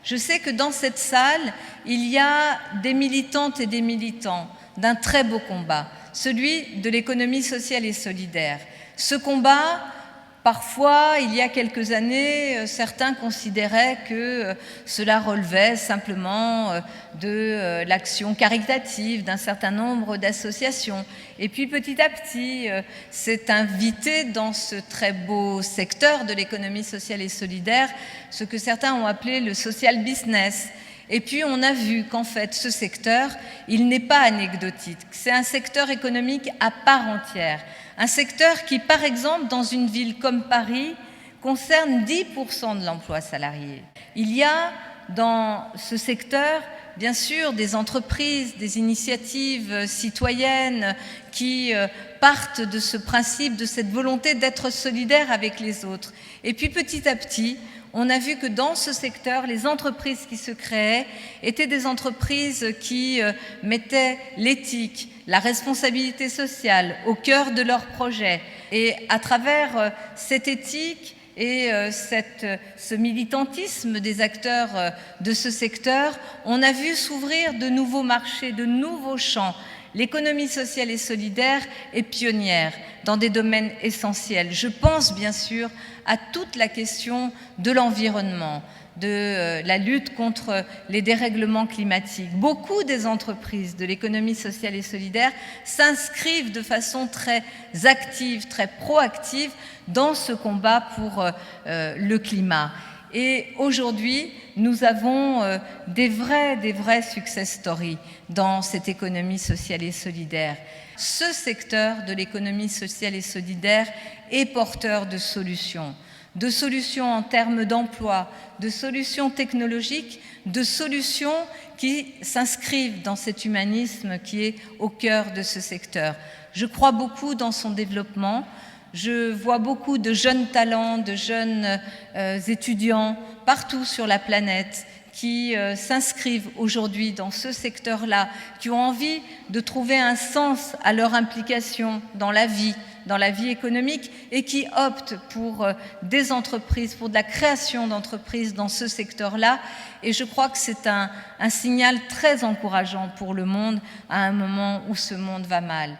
Je sais que dans cette salle, il y a des militantes et des militants d'un très beau combat, celui de l'économie sociale et solidaire. Ce combat, parfois, il y a quelques années, certains considéraient que cela relevait simplement de l'action caritative d'un certain nombre d'associations. Et puis petit à petit, s'est invité dans ce très beau secteur de l'économie sociale et solidaire ce que certains ont appelé le social business. Et puis on a vu qu'en fait ce secteur, il n'est pas anecdotique, c'est un secteur économique à part entière. Un secteur qui, par exemple, dans une ville comme Paris, concerne 10% de l'emploi salarié. Il y a dans ce secteur, bien sûr, des entreprises, des initiatives citoyennes qui partent de ce principe, de cette volonté d'être solidaire avec les autres. Et puis petit à petit, on a vu que dans ce secteur, les entreprises qui se créaient étaient des entreprises qui mettaient l'éthique, la responsabilité sociale au cœur de leurs projets. Et à travers cette éthique et ce militantisme des acteurs de ce secteur, on a vu s'ouvrir de nouveaux marchés, de nouveaux champs. L'économie sociale et solidaire est pionnière dans des domaines essentiels. Je pense bien sûr à toute la question de l'environnement, de la lutte contre les dérèglements climatiques. Beaucoup des entreprises de l'économie sociale et solidaire s'inscrivent de façon très active, très proactive dans ce combat pour le climat. Et aujourd'hui, nous avons des vrais success stories dans cette économie sociale et solidaire. Ce secteur de l'économie sociale et solidaire est porteur de solutions en termes d'emploi, de solutions technologiques, de solutions qui s'inscrivent dans cet humanisme qui est au cœur de ce secteur. Je crois beaucoup dans son développement. Je vois beaucoup de jeunes talents, de jeunes étudiants partout sur la planète qui s'inscrivent aujourd'hui dans ce secteur-là, qui ont envie de trouver un sens à leur implication dans la vie économique et qui optent pour des entreprises, pour de la création d'entreprises dans ce secteur-là. Et je crois que c'est un signal très encourageant pour le monde à un moment où ce monde va mal.